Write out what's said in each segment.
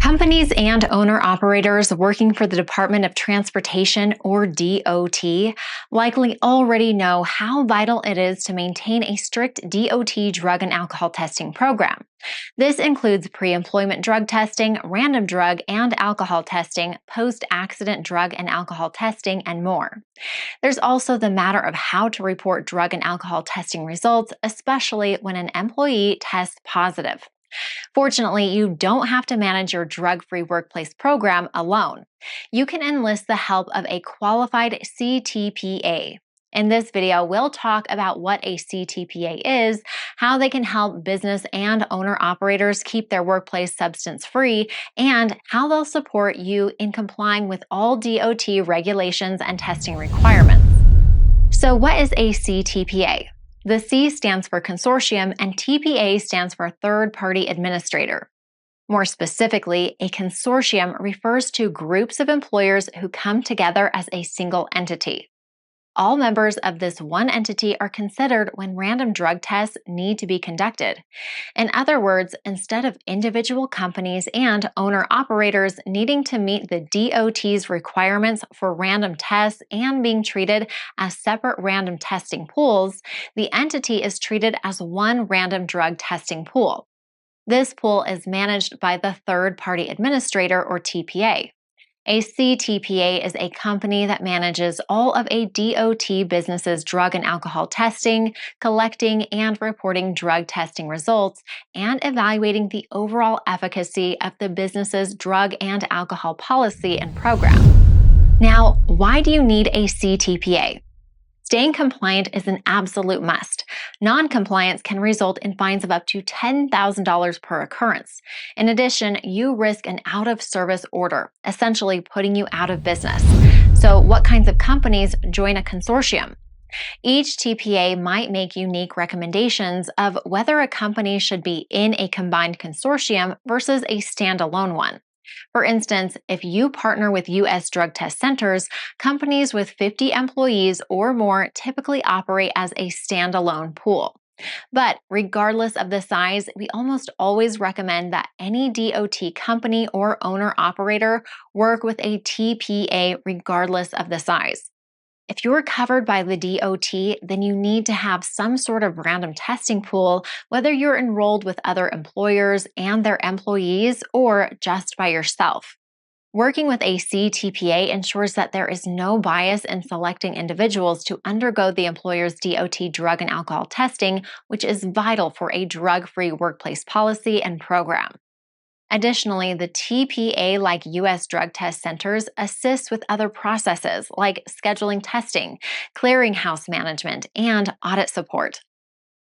Companies and owner-operators working for the Department of Transportation, or DOT, likely already know how vital it is to maintain a strict DOT drug and alcohol testing program. This includes pre-employment drug testing, random drug and alcohol testing, post-accident drug and alcohol testing, and more. There's also the matter of how to report drug and alcohol testing results, especially when an employee tests positive. Fortunately, you don't have to manage your drug-free workplace program alone. You can enlist the help of a qualified CTPA. In this video, we'll talk about what a CTPA is, how they can help business and owner-operators keep their workplace substance-free, and how they'll support you in complying with all DOT regulations and testing requirements. So what is a CTPA? The C stands for Consortium and TPA stands for Third Party Administrator. More specifically, a consortium refers to groups of employers who come together as a single entity. All members of this one entity are considered when random drug tests need to be conducted. In other words, instead of individual companies and owner-operators needing to meet the DOT's requirements for random tests and being treated as separate random testing pools, the entity is treated as one random drug testing pool. This pool is managed by the Third-Party Administrator, or TPA. A CTPA is a company that manages all of a DOT business's drug and alcohol testing, collecting and reporting drug testing results, and evaluating the overall efficacy of the business's drug and alcohol policy and program. Now, why do you need a CTPA? Staying compliant is an absolute must. Non-compliance can result in fines of up to $10,000 per occurrence. In addition, you risk an out-of-service order, essentially putting you out of business. So what kinds of companies join a consortium? Each TPA might make unique recommendations of whether a company should be in a combined consortium versus a standalone one. For instance, if you partner with U.S. drug test centers, companies with 50 employees or more typically operate as a standalone pool. But regardless of the size, we almost always recommend that any DOT company or owner-operator work with a TPA regardless of the size. If you're covered by the DOT, then you need to have some sort of random testing pool, whether you're enrolled with other employers and their employees or just by yourself. Working with a CTPA ensures that there is no bias in selecting individuals to undergo the employer's DOT drug and alcohol testing, which is vital for a drug-free workplace policy and program. Additionally, the TPA, like U.S. drug test centers, assists with other processes like scheduling testing, clearinghouse management, and audit support.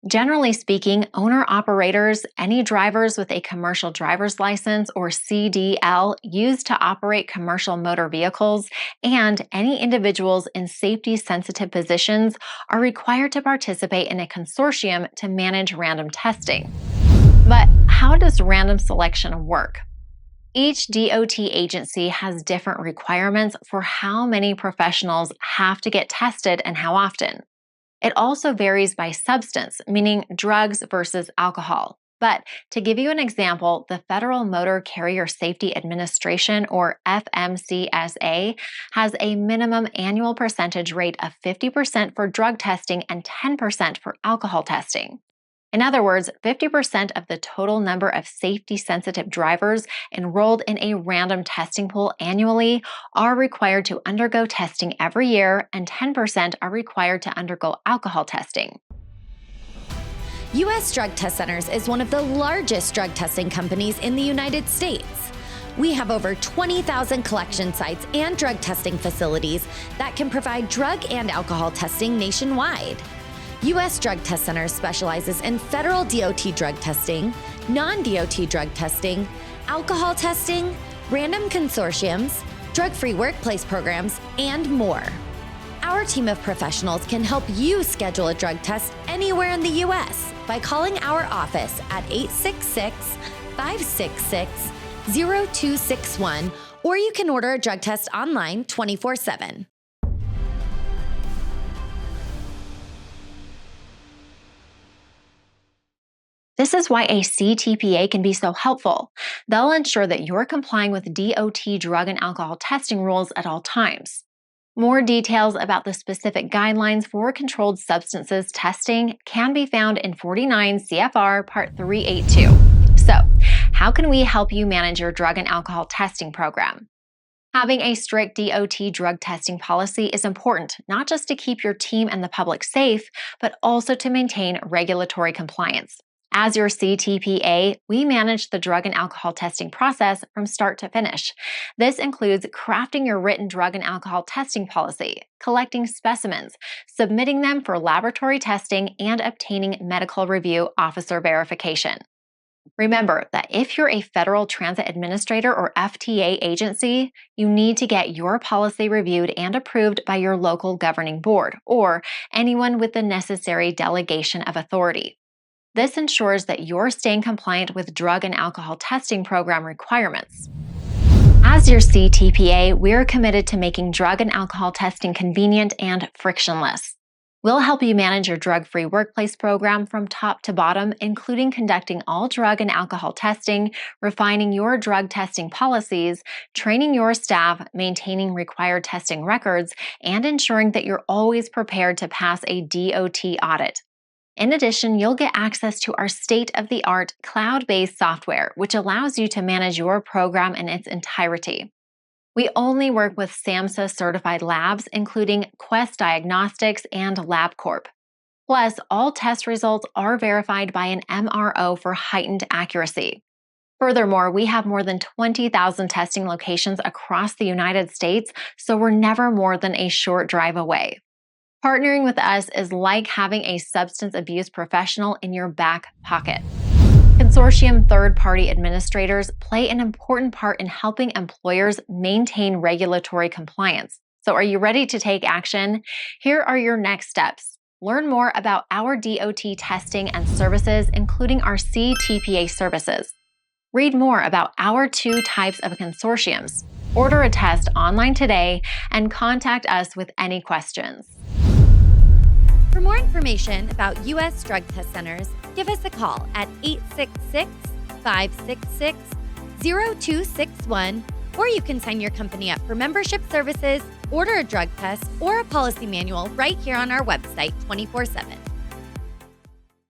Generally speaking, owner-operators, any drivers with a commercial driver's license or CDL used to operate commercial motor vehicles, and any individuals in safety-sensitive positions are required to participate in a consortium to manage random testing. But how does random selection work? Each DOT agency has different requirements for how many professionals have to get tested and how often. It also varies by substance, meaning drugs versus alcohol. But to give you an example, the Federal Motor Carrier Safety Administration, or FMCSA, has a minimum annual percentage rate of 50% for drug testing and 10% for alcohol testing. In other words, 50% of the total number of safety-sensitive drivers enrolled in a random testing pool annually are required to undergo testing every year, and 10% are required to undergo alcohol testing. U.S. Drug Test Centers is one of the largest drug testing companies in the United States. We have over 20,000 collection sites and drug testing facilities that can provide drug and alcohol testing nationwide. U.S. Drug Test Center specializes in federal DOT drug testing, non-DOT drug testing, alcohol testing, random consortiums, drug-free workplace programs, and more. Our team of professionals can help you schedule a drug test anywhere in the U.S. by calling our office at 866-566-0261, or you can order a drug test online 24/7. This is why a CTPA can be so helpful. They'll ensure that you're complying with DOT drug and alcohol testing rules at all times. More details about the specific guidelines for controlled substances testing can be found in 49 CFR Part 382. So, how can we help you manage your drug and alcohol testing program? Having a strict DOT drug testing policy is important, not just to keep your team and the public safe, but also to maintain regulatory compliance. As your CTPA, we manage the drug and alcohol testing process from start to finish. This includes crafting your written drug and alcohol testing policy, collecting specimens, submitting them for laboratory testing, and obtaining medical review officer verification. Remember that if you're a Federal Transit Administrator or FTA agency, you need to get your policy reviewed and approved by your local governing board or anyone with the necessary delegation of authority. This ensures that you're staying compliant with drug and alcohol testing program requirements. As your CTPA, we're committed to making drug and alcohol testing convenient and frictionless. We'll help you manage your drug-free workplace program from top to bottom, including conducting all drug and alcohol testing, refining your drug testing policies, training your staff, maintaining required testing records, and ensuring that you're always prepared to pass a DOT audit. In addition, you'll get access to our state-of-the-art cloud-based software, which allows you to manage your program in its entirety. We only work with SAMHSA certified labs, including Quest Diagnostics and LabCorp. Plus, all test results are verified by an MRO for heightened accuracy. Furthermore, we have more than 20,000 testing locations across the United States, so we're never more than a short drive away. Partnering with us is like having a substance abuse professional in your back pocket. Consortium third-party administrators play an important part in helping employers maintain regulatory compliance. So are you ready to take action? Here are your next steps. Learn more about our DOT testing and services, including our CTPA services. Read more about our 2 types of consortiums. Order a test online today and contact us with any questions. For more information about U.S. drug test centers, give us a call at 866-566-0261, or you can sign your company up for membership services, order a drug test, or a policy manual right here on our website 24/7.